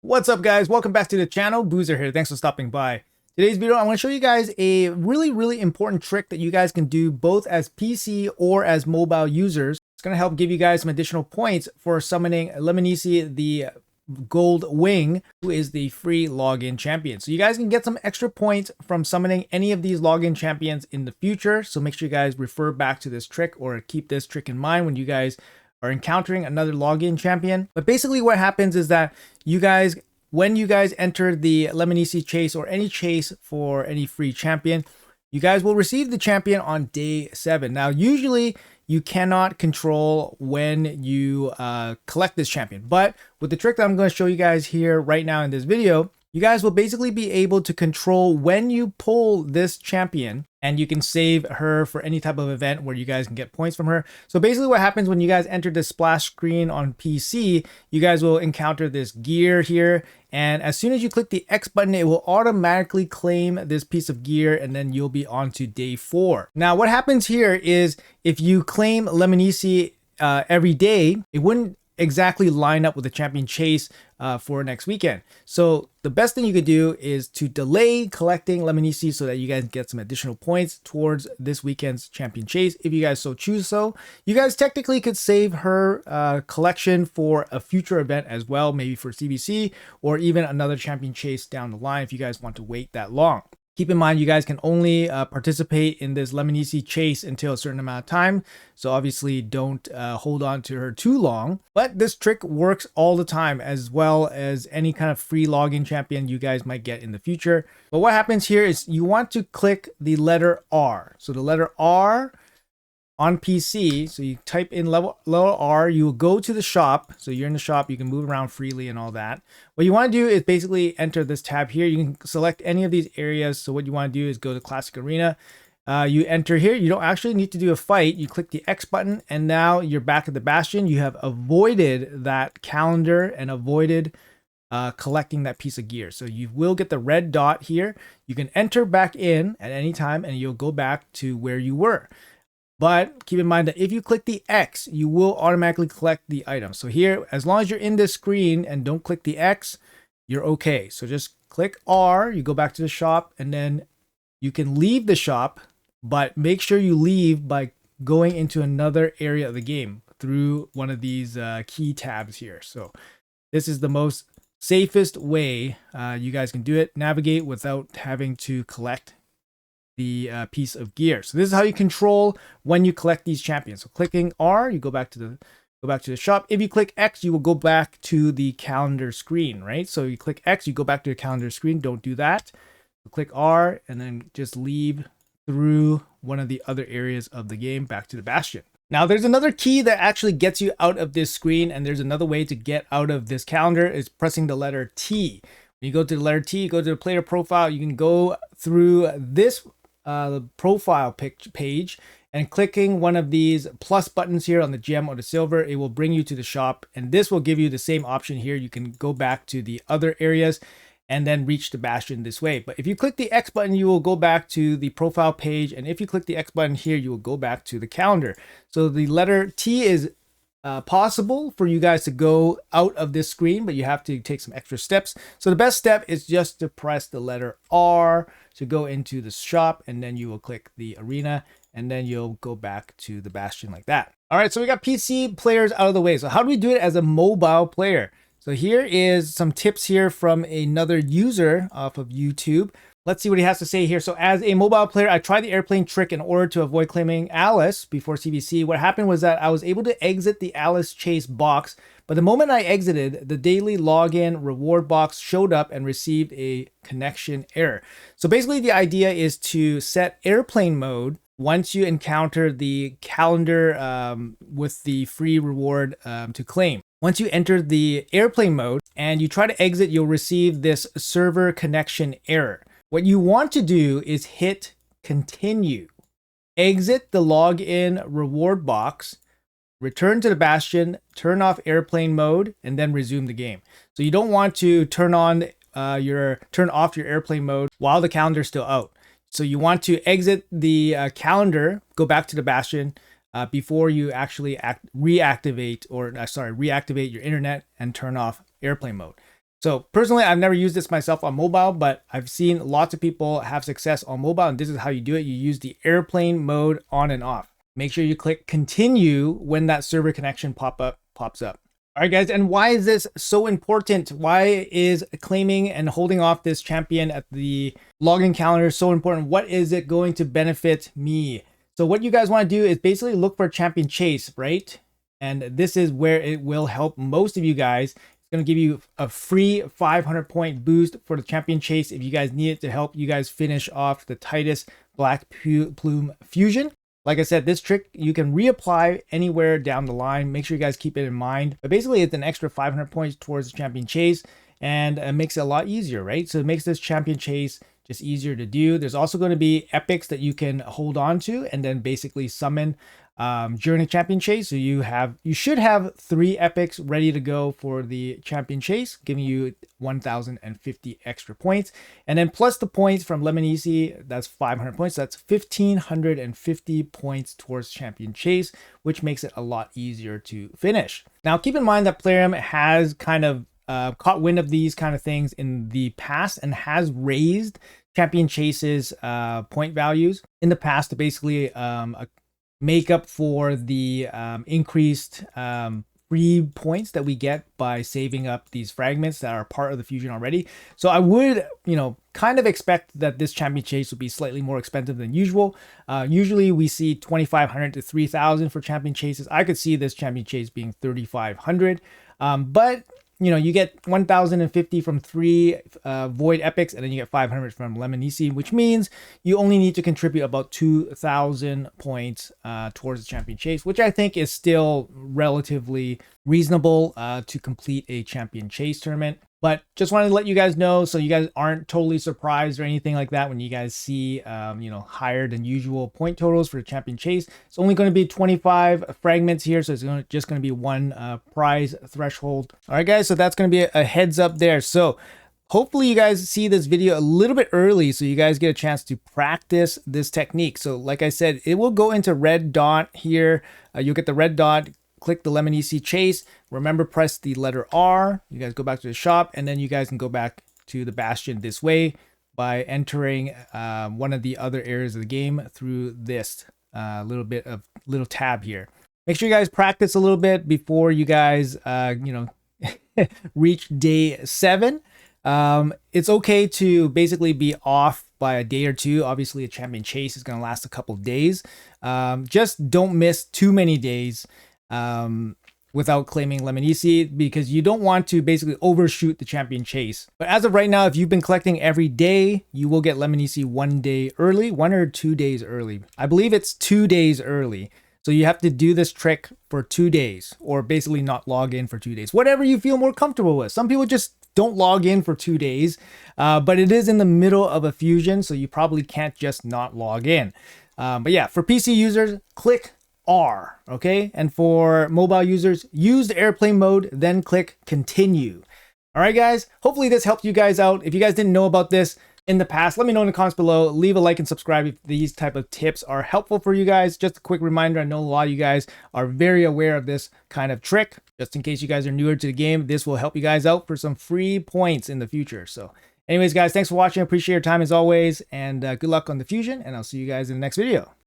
What's up, guys? Welcome back to the channel. Boozer here. Thanks for stopping by. Today's video, I want to show you guys a really important trick that you guys can do both as PC or as mobile users. It's going to help give you guys some additional points for summoning Lemonisi, the Gold Wing, who is the free login champion. So you guys can get some extra points from summoning any of these login champions in the future. So make sure you guys refer back to this trick or keep this trick in mind when you guys are encountering another login champion. But basically what happens is that you guys, when you guys enter the Lemonisi chase or any chase for any free champion, you guys will receive the champion on day 7. Now, usually you cannot control when you collect this champion, but with the trick that I'm going to show you guys here right now in this video, you guys will basically be able to control when you pull this champion, and you can save her for any type of event where you guys can get points from her. So basically what happens when you guys enter the splash screen on PC, you guys will encounter this gear here. And as soon as you click the X button, it will automatically claim this piece of gear, and then you'll be on to day 4. Now, what happens here is if you claim Lemonisi every day, it wouldn't exactly line up with the champion chase for next weekend. So the best thing you could do is to delay collecting Lemonisi so that you guys get some additional points towards this weekend's champion chase. If you guys so choose, you guys technically could save her collection for a future event as well, maybe for CBC or even another champion chase down the line if you guys want to wait that long. Keep in mind, you guys can only participate in this Lemonisi chase until a certain amount of time. So obviously don't hold on to her too long. But this trick works all the time, as well as any kind of free login champion you guys might get in the future. But what happens here is you want to click the letter R. So the letter R on PC, so you type in letter R, you will go to the shop. So you're in the shop, you can move around freely and all that. What you want to do is basically enter this tab here. You can select any of these areas. So what you want to do is go to Classic Arena. You enter here. You don't actually need to do a fight. You click the X button, and now you're back at the Bastion. You have avoided that calendar and avoided collecting that piece of gear. So you will get the red dot here. You can enter back in at any time, and you'll go back to where you were. But keep in mind that if you click the X, you will automatically collect the item. So here, as long as you're in this screen and don't click the X, you're okay. So just click R, you go back to the shop, and then you can leave the shop, but make sure you leave by going into another area of the game through one of these key tabs here. So this is the most safest way you guys can do it. Navigate without having to collect the piece of gear. So this is how you control when you collect these champions. So clicking R, you go back to the shop. If you click X, you will go back to the calendar screen, right? So you click X, you go back to the calendar screen. Don't do that. So click R and then just leave through one of the other areas of the game back to the Bastion. Now there's another key that actually gets you out of this screen, and there's another way to get out of this calendar is pressing the letter T. When you go to the letter T, you go to the player profile, you can go through this profile page, and clicking one of these plus buttons here on the gem or the silver, it will bring you to the shop, and this will give you the same option here. You can go back to the other areas and then reach the Bastion this way. But if you click the X button, you will go back to the profile page, and if you click the X button here, you will go back to the calendar. So the letter T is possible for you guys to go out of this screen, but you have to take some extra steps. So the best step is just to press the letter R to go into the shop, and then you will click the arena, and then you'll go back to the Bastion like that. All right, so we got PC players out of the way. So how do we do it as a mobile player? So here is some tips here from another user off of YouTube. Let's see what he has to say here. So as a mobile player, I tried the airplane trick in order to avoid claiming Alice before CBC. What happened was that I was able to exit the Alice chase box, but the moment I exited, the daily login reward box showed up and received a connection error. So basically the idea is to set airplane mode once you encounter the calendar with the free reward to claim. Once you enter the airplane mode and you try to exit, you'll receive this server connection error. What you want to do is hit continue, exit the login reward box, return to the Bastion, turn off airplane mode, and then resume the game. So you don't want to turn off your airplane mode while the calendar is still out. So you want to exit the calendar, go back to the Bastion before you actually reactivate your internet and turn off airplane mode. So personally, I've never used this myself on mobile, but I've seen lots of people have success on mobile, and this is how you do it. You use the airplane mode on and off. Make sure you click continue when that server connection pops up. All right, guys, and why is this so important? Why is claiming and holding off this champion at the login calendar so important? What is it going to benefit me? So what you guys want to do is basically look for a champion chase, right? And this is where it will help most of you guys. Going to give you a free 500 point boost for the champion chase if you guys need it to help you guys finish off the Titus Black Plume Fusion. Like I said, this trick you can reapply anywhere down the line. Make sure you guys keep it in mind. But basically, it's an extra 500 points towards the champion chase, and it makes it a lot easier, right? So it makes this champion chase just easier to do. There's also going to be epics that you can hold on to and then basically summon during a champion chase. So you should have 3 epics ready to go for the champion chase, giving you 1,050 extra points, and then plus the points from Lemonisi, that's 500 points. That's 1,550 points towards champion chase, which makes it a lot easier to finish. Now keep in mind that Plarium has kind of caught wind of these kind of things in the past and has raised champion chases point values in the past to basically make up for the increased free points that we get by saving up these fragments that are part of the fusion already. So I would, kind of expect that this champion chase would be slightly more expensive than usual. Usually we see 2,500 to 3,000 for champion chases. I could see this champion chase being 3,500, but you get 1,050 from 3 void epics, and then you get 500 from Lemonisi, which means you only need to contribute about 2,000 points towards the champion chase, which I think is still relatively reasonable to complete a champion chase tournament. But just wanted to let you guys know so you guys aren't totally surprised or anything like that when you guys see, higher than usual point totals for the champion chase. It's only going to be 25 fragments here, so it's just going to be 1 prize threshold. All right, guys, so that's going to be a heads up there. So hopefully you guys see this video a little bit early so you guys get a chance to practice this technique. So like I said, it will go into red dot here. You'll get the red dot. Click the Lemonisi chase. Remember, press the letter R. You guys go back to the shop, and then you guys can go back to the Bastion this way by entering one of the other areas of the game through this little tab here. Make sure you guys practice a little bit before you guys, reach day 7. It's okay to basically be off by a day or 2. Obviously, a champion chase is going to last a couple days. Just don't miss too many days without claiming Lemonisi, because you don't want to basically overshoot the champion chase. But as of right now, if you've been collecting every day, you will get Lemonisi 1 day early, 1 or 2 days early. I believe it's 2 days early. So you have to do this trick for 2 days, or basically not log in for 2 days, whatever you feel more comfortable with. Some people just don't log in for 2 days, but it is in the middle of a fusion, so you probably can't just not log in. But yeah, for PC users, click R, okay? And for mobile users, use the airplane mode, then click continue. All right, guys, hopefully this helped you guys out. If you guys didn't know about this in the past, let me know in the comments below. Leave a like and subscribe if these type of tips are helpful for you guys. Just a quick reminder, I know a lot of you guys are very aware of this kind of trick. Just in case you guys are newer to the game, this will help you guys out for some free points in the future. So anyways, guys, thanks for watching. I appreciate your time as always, and good luck on the fusion, and I'll see you guys in the next video.